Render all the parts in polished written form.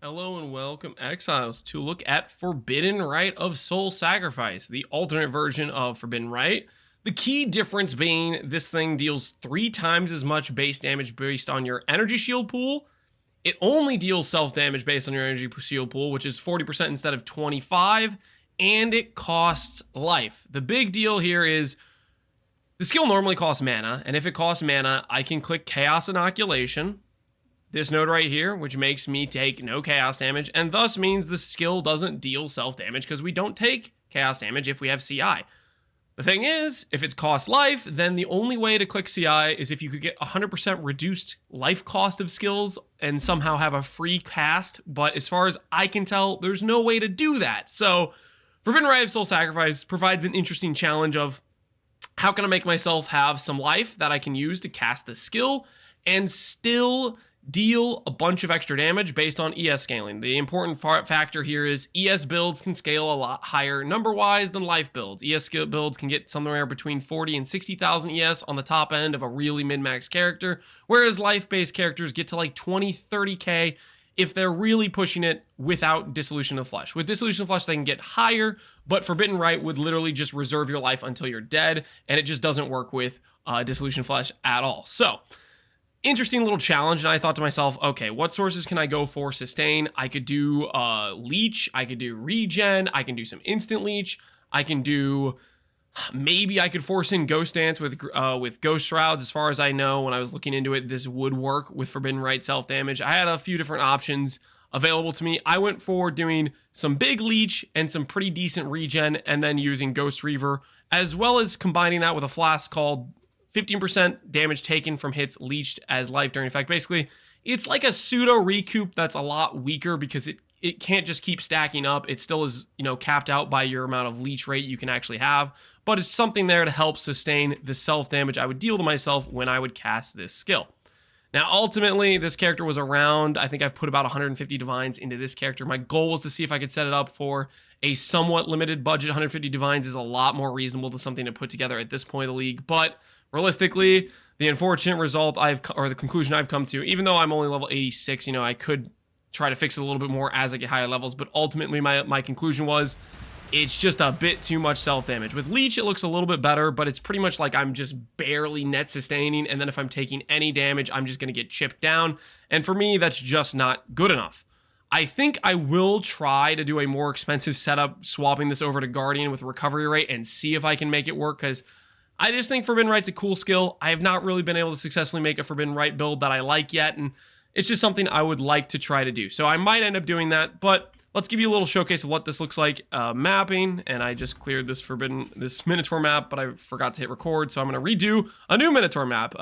Hello and welcome, Exiles, to look at Forbidden Rite of Soul Sacrifice, the alternate version of Forbidden Rite. The key difference being this thing deals 3 times as much base damage based on your energy shield pool. It only deals self-damage based on your energy shield pool, which is 40% instead of 25, and it costs life. The big deal here is the skill normally costs mana, and if it costs mana, I can click Chaos Inoculation, this node right here, which makes me take no chaos damage, and thus means the skill doesn't deal self-damage because we don't take chaos damage if we have CI. The thing is, if it's cost life, then the only way to click CI is if you could get 100% reduced life cost of skills and somehow have a free cast, but as far as I can tell, there's no way to do that. So, Forbidden Rite of Soul Sacrifice provides an interesting challenge of how can I make myself have some life that I can use to cast the skill and still deal a bunch of extra damage based on ES scaling. The important factor here is ES builds can scale a lot higher number-wise than life builds. ES builds can get somewhere between 40 and 60,000 ES on the top end of a really min-max character, whereas life-based characters get to like 20, 30k if they're really pushing it without Dissolution of Flesh. With Dissolution of Flesh, they can get higher, but Forbidden Rite would literally just reserve your life until you're dead, and it just doesn't work with Dissolution of Flesh at all. So, interesting little challenge, and I thought to myself, okay, what sources can I go for sustain? I could do leech, I could do regen, I can do some instant leech, I can do, maybe I could force in Ghost Dance with Ghost Shrouds. As far as I know, when I was looking into it, this would work with Forbidden Rite self-damage. I had a few different options available to me. I went for doing some big leech and some pretty decent regen, and then using Ghost Reaver, as well as combining that with a flask called 15% damage taken from hits leached as life during effect. Basically, it's like a pseudo recoup that's a lot weaker because it can't just keep stacking up. It still is, capped out by your amount of leech rate you can actually have, but it's something there to help sustain the self-damage I would deal to myself when I would cast this skill. Now, ultimately, this character was around, I think I've put about 150 divines into this character. My goal was to see if I could set it up for a somewhat limited budget. 150 divines is a lot more reasonable to something to put together at this point of the league, but realistically, the unfortunate result the conclusion I've come to, even though I'm only level 86, I could try to fix it a little bit more as I get higher levels, but ultimately my conclusion was it's just a bit too much self-damage. With Leech, it looks a little bit better, but it's pretty much like I'm just barely net sustaining, and then if I'm taking any damage, I'm just going to get chipped down, and for me, that's just not good enough. I think I will try to do a more expensive setup, swapping this over to Guardian with recovery rate and see if I can make it work, because I just think Forbidden Rite's a cool skill. I have not really been able to successfully make a Forbidden Rite build that I like yet, and it's just something I would like to try to do. So I might end up doing that, but let's give you a little showcase of what this looks like. Mapping, and I just cleared this Minotaur map, but I forgot to hit record, so I'm going to redo a new Minotaur map.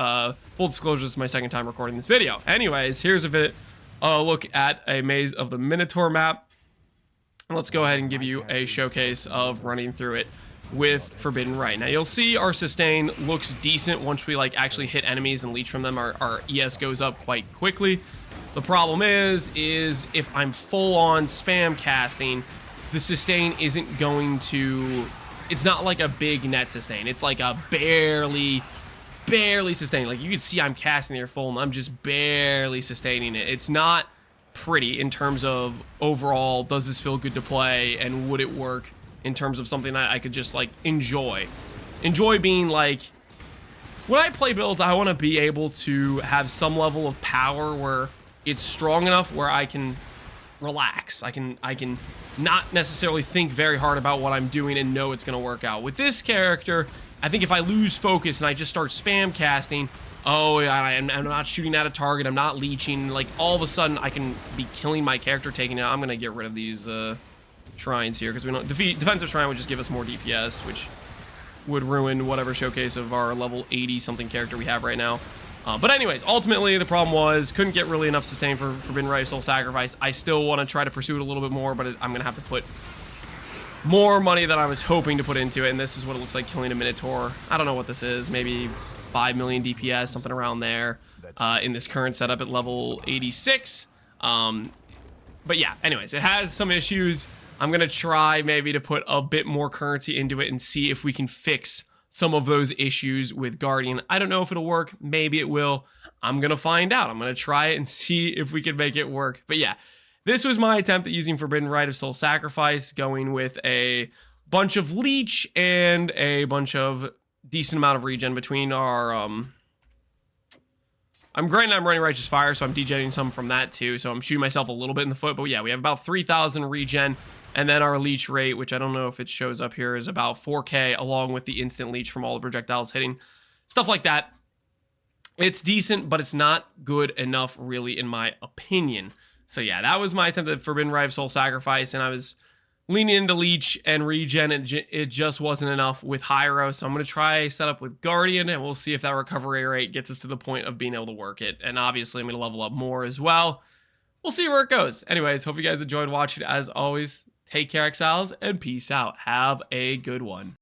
Full disclosure, this is my second time recording this video. Anyways, here's a look at a maze of the Minotaur map. Let's go ahead and give you a showcase of running through it with Forbidden Rite. Now you'll see our sustain looks decent once we actually hit enemies and leech from them. Our ES goes up quite quickly. The problem is if I'm full on spam casting, the sustain isn't going to, it's not like a big net sustain. It's like a barely sustaining. Like you can see I'm casting there full and I'm just barely sustaining it. It's not pretty in terms of overall, does this feel good to play and would it work in terms of something I could just enjoy being when I play builds, I want to be able to have some level of power where it's strong enough where I can relax. I can not necessarily think very hard about what I'm doing and know it's going to work out. With this character, I think if I lose focus and I just start spam casting, I'm not shooting at a target, I'm not leeching, all of a sudden I can be killing my character, taking it out. I'm going to get rid of these shrines here because we don't defensive shrine would just give us more DPS, which would ruin whatever showcase of our level 80 something character we have right now. But anyways, ultimately the problem was couldn't get really enough sustain for Forbidden Rite of Soul Sacrifice. I still want to try to pursue it a little bit more, but I'm gonna have to put more money than I was hoping to put into it, and this is what it looks like killing a Minotaur. I don't know what this is, maybe 5 million DPS, something around there, in this current setup at level 86. But yeah, anyways, it has some issues. I'm going to try maybe to put a bit more currency into it and see if we can fix some of those issues with Guardian. I don't know if it'll work. Maybe it will. I'm going to find out. I'm going to try it and see if we can make it work. But yeah, this was my attempt at using Forbidden Rite of Soul Sacrifice, going with a bunch of Leech and a bunch of decent amount of regen between our... I'm running Righteous Fire, so I'm degenerating some from that too, so I'm shooting myself a little bit in the foot, but yeah, we have about 3,000 regen, and then our Leech rate, which I don't know if it shows up here, is about 4k, along with the instant Leech from all the projectiles hitting. Stuff like that. It's decent, but it's not good enough, really, in my opinion. So yeah, that was my attempt at Forbidden Rite of Soul Sacrifice, and I was leaning into Leech and regen, and it just wasn't enough with Hyro, so I'm going to try setup with Guardian, and we'll see if that recovery rate gets us to the point of being able to work it. And obviously, I'm going to level up more as well. We'll see where it goes. Anyways, hope you guys enjoyed watching. As always, take care, Exiles, and peace out. Have a good one.